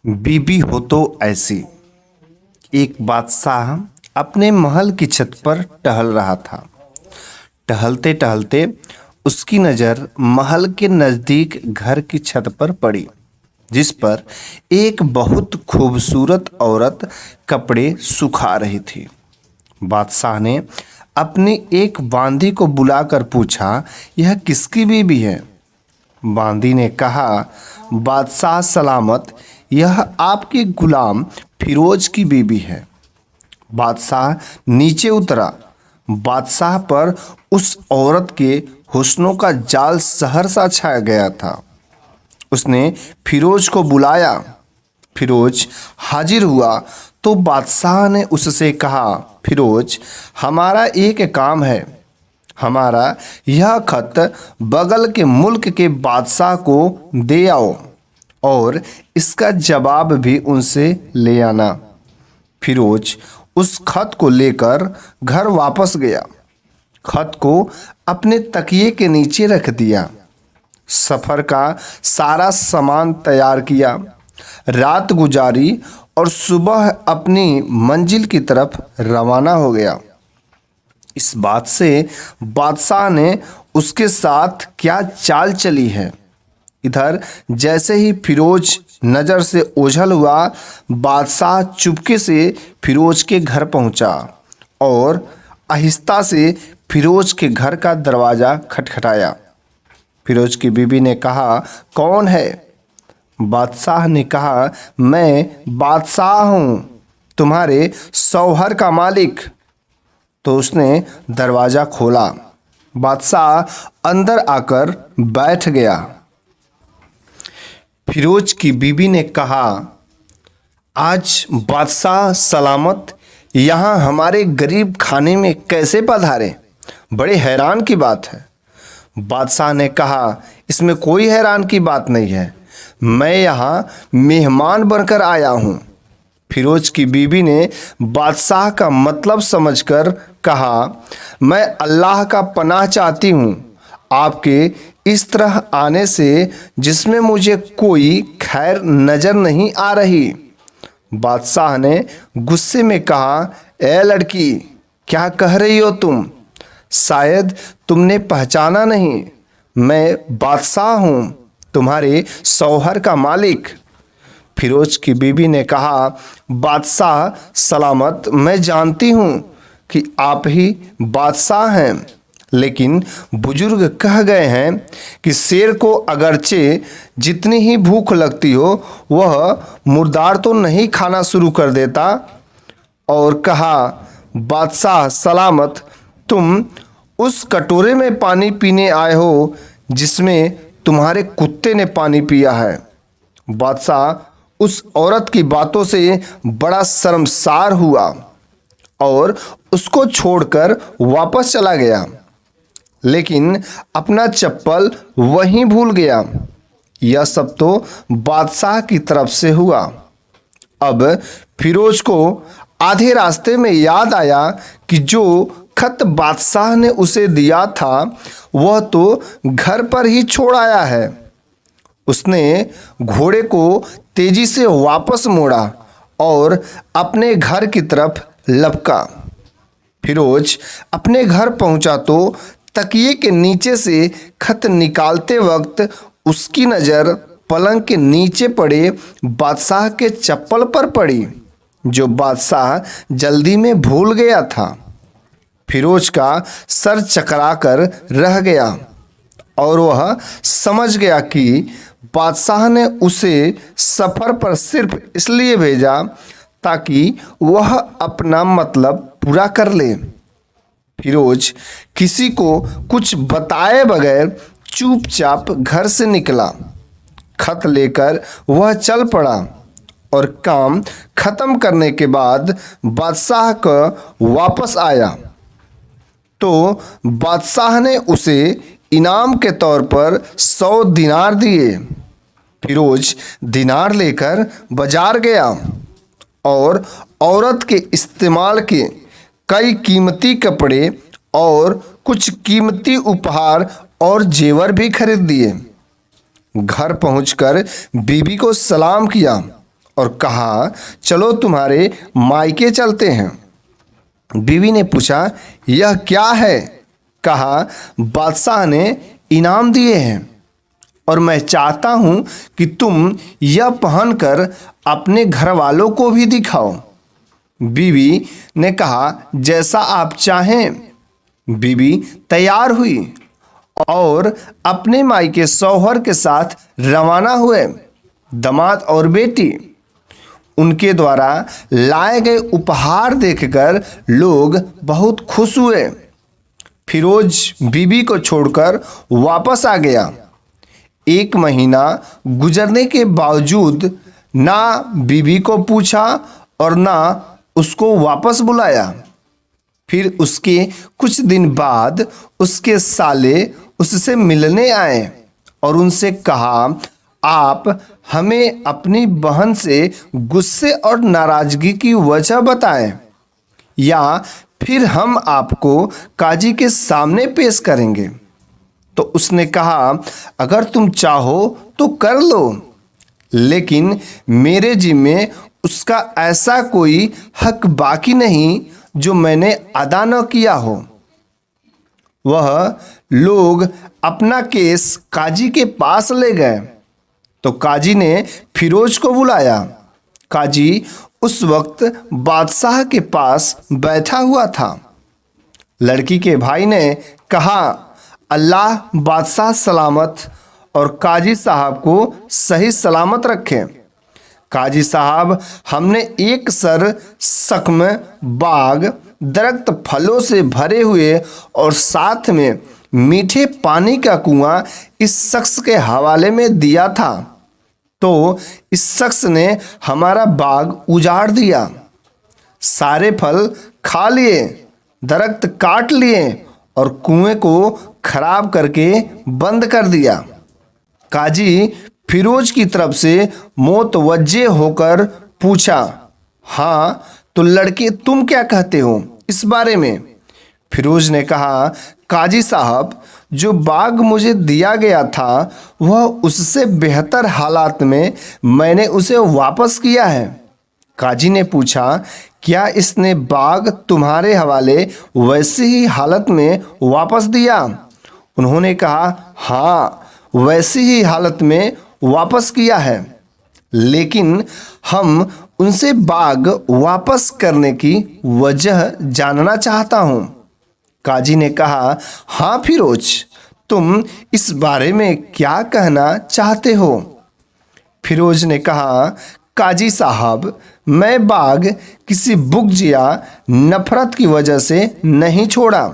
बीबी हो तो ऐसी। एक बादशाह अपने महल की छत पर टहल रहा था। टहलते टहलते उसकी नज़र महल के नज़दीक घर की छत पर पड़ी, जिस पर एक बहुत खूबसूरत औरत कपड़े सुखा रही थी। बादशाह ने अपनी एक बांदी को बुलाकर पूछा, यह किसकी बीबी है? बांदी ने कहा, बादशाह सलामत, यह आपके गुलाम फिरोज की बीबी है। बादशाह नीचे उतरा। बादशाह पर उस औरत के हुस्नों का जाल सहरसा छा गया था। उसने फिरोज को बुलाया। फिरोज हाजिर हुआ तो बादशाह ने उससे कहा, फिरोज, हमारा एक काम है। हमारा यह खत बगल के मुल्क के बादशाह को दे आओ और इसका जवाब भी उनसे ले आना। फिरोज उस खत को लेकर घर वापस गया। खत को अपने तकिए के नीचे रख दिया। सफ़र का सारा सामान तैयार किया, रात गुजारी और सुबह अपनी मंजिल की तरफ रवाना हो गया। इस बात से बादशाह ने उसके साथ क्या चाल चली है। इधर जैसे ही फिरोज नज़र से ओझल हुआ, बादशाह चुपके से फिरोज के घर पहुंचा और आहिस्ता से फिरोज के घर का दरवाज़ा खटखटाया। फिरोज की बीबी ने कहा, कौन है? बादशाह ने कहा, मैं बादशाह हूँ, तुम्हारे शौहर का मालिक। तो उसने दरवाज़ा खोला। बादशाह अंदर आकर बैठ गया। फिरोज की बीबी ने कहा, आज बादशाह सलामत यहाँ हमारे गरीब खाने में कैसे पधारे? बड़े हैरान की बात है। बादशाह ने कहा, इसमें कोई हैरान की बात नहीं है, मैं यहाँ मेहमान बनकर आया हूँ। फिरोज की बीबी ने बादशाह का मतलब समझकर कहा, मैं अल्लाह का पनाह चाहती हूँ आपके इस तरह आने से, जिसमें मुझे कोई खैर नज़र नहीं आ रही। बादशाह ने गुस्से में कहा, ए लड़की, क्या कह रही हो तुम? शायद तुमने पहचाना नहीं, मैं बादशाह हूँ, तुम्हारे शौहर का मालिक। फिरोज की बीबी ने कहा, बादशाह सलामत, मैं जानती हूँ कि आप ही बादशाह हैं, लेकिन बुजुर्ग कह गए हैं कि शेर को अगरचे जितनी ही भूख लगती हो, वह मुर्दार तो नहीं खाना शुरू कर देता। और कहा, बादशाह सलामत, तुम उस कटोरे में पानी पीने आए हो जिसमें तुम्हारे कुत्ते ने पानी पिया है। बादशाह उस औरत की बातों से बड़ा शर्मसार हुआ और उसको छोड़कर वापस चला गया, लेकिन अपना चप्पल वहीं भूल गया। यह सब तो बादशाह की तरफ से हुआ। अब फिरोज को आधे रास्ते में याद आया कि जो खत बादशाह ने उसे दिया था वह तो घर पर ही छोड़ आया है। उसने घोड़े को तेजी से वापस मोड़ा और अपने घर की तरफ लपका। फिरोज अपने घर पहुंचा तो तकिए के नीचे से खत निकालते वक्त उसकी नज़र पलंग के नीचे पड़े बादशाह के चप्पल पर पड़ी, जो बादशाह जल्दी में भूल गया था। फिरोज का सर चकराकर रह गया और वह समझ गया कि बादशाह ने उसे सफ़र पर सिर्फ इसलिए भेजा ताकि वह अपना मतलब पूरा कर ले। फिरोज किसी को कुछ बताए बगैर चुपचाप घर से निकला। खत लेकर वह चल पड़ा और काम खत्म करने के बाद बादशाह का वापस आया तो बादशाह ने उसे इनाम के तौर पर 100 दिनार दिए। फिरोज दिनार लेकर बाजार गया और औरत के इस्तेमाल के कई कीमती कपड़े और कुछ कीमती उपहार और जेवर भी खरीद दिए। घर पहुंचकर बीबी को सलाम किया और कहा, चलो तुम्हारे मायके चलते हैं। बीवी ने पूछा, यह क्या है? कहा, बादशाह ने इनाम दिए हैं और मैं चाहता हूं कि तुम यह पहनकर अपने घर वालों को भी दिखाओ। बीवी ने कहा, जैसा आप चाहें। बीवी तैयार हुई और अपने मायके शौहर के साथ रवाना हुए। दामाद और बेटी उनके द्वारा लाए गए उपहार देखकर लोग बहुत खुश हुए। फिरोज बीबी को छोड़कर वापस आ गया। 1 महीना गुजरने के बावजूद ना बीबी को पूछा और ना उसको वापस बुलाया। फिर उसके कुछ दिन बाद उसके साले उससे मिलने आए और उनसे कहा, आप हमें अपनी बहन से गुस्से और नाराजगी की वजह बताएं, या फिर हम आपको काजी के सामने पेश करेंगे। तो उसने कहा, अगर तुम चाहो तो कर लो, लेकिन मेरे जिम्मे उसका ऐसा कोई हक बाकी नहीं जो मैंने अदा न किया हो। वह लोग अपना केस काजी के पास ले गए तो काजी ने फिरोज को बुलाया। काजी उस वक्त बादशाह के पास बैठा हुआ था। लड़की के भाई ने कहा, अल्लाह बादशाह सलामत और काजी साहब को सही सलामत रखे। काजी साहब, हमने एक सर सकम बाग दरख्त फलों से भरे हुए और साथ में मीठे पानी का कुआं इस शख्स के हवाले में दिया था, तो इस शख्स ने हमारा बाग उजाड़ दिया, सारे फल खा लिए, दरख्त काट लिए और कुएं को खराब करके बंद कर दिया। काजी फिरोज की तरफ से मोतवज्जे होकर पूछा, हाँ तो लड़के तुम क्या कहते हो इस बारे में? फिरोज ने कहा, काजी साहब, जो बाग मुझे दिया गया था वह उससे बेहतर हालात में मैंने उसे वापस किया है। काजी ने पूछा, क्या इसने बाग तुम्हारे हवाले वैसी ही हालत में वापस दिया? उन्होंने कहा, हाँ वैसी ही हालत में वापस किया है, लेकिन हम उनसे बाग वापस करने की वजह जानना चाहता हूँ। काजी ने कहा, हाँ फिरोज, तुम इस बारे में क्या कहना चाहते हो? फिरोज ने कहा, काजी साहब, मैं बाग किसी बुग़्ज़ या नफरत की वजह से नहीं छोड़ा,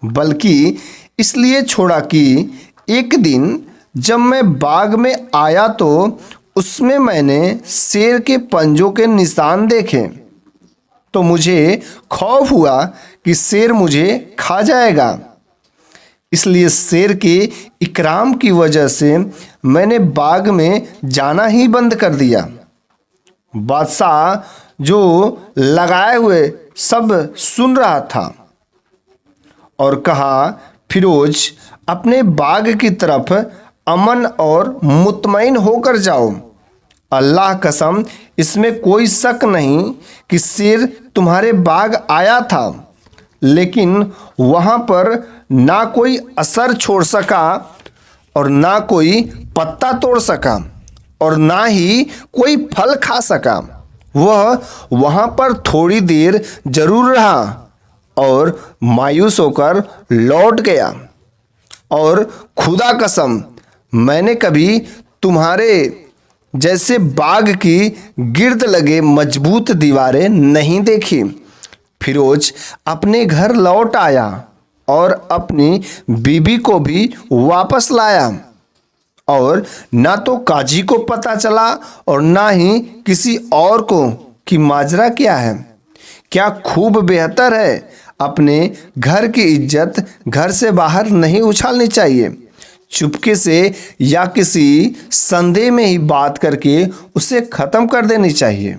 बल्कि इसलिए छोड़ा कि एक दिन जब मैं बाग में आया तो उसमें मैंने शेर के पंजों के निशान देखे, तो मुझे खौफ हुआ कि शेर मुझे खा जाएगा। इसलिए शेर के इकराम की वजह से मैंने बाग में जाना ही बंद कर दिया। बादशाह जो लगाए हुए सब सुन रहा था और कहा, फिरोज, अपने बाग की तरफ अमन और मुतमईन होकर जाओ। अल्लाह कसम, इसमें कोई शक नहीं कि शेर तुम्हारे बाग आया था, लेकिन वहाँ पर ना कोई असर छोड़ सका और ना कोई पत्ता तोड़ सका और ना ही कोई फल खा सका। वह वहाँ पर थोड़ी देर जरूर रहा और मायूस होकर लौट गया। और खुदा कसम, मैंने कभी तुम्हारे जैसे बाग की गिर्द लगे मजबूत दीवारें नहीं देखी। फिरोज अपने घर लौट आया और अपनी बीबी को भी वापस लाया, और ना तो काजी को पता चला और ना ही किसी और को कि माजरा क्या है। क्या खूब बेहतर है, अपने घर की इज्जत घर से बाहर नहीं उछालनी चाहिए। चुपके से या किसी संदेह में ही बात करके उसे ख़त्म कर देनी चाहिए।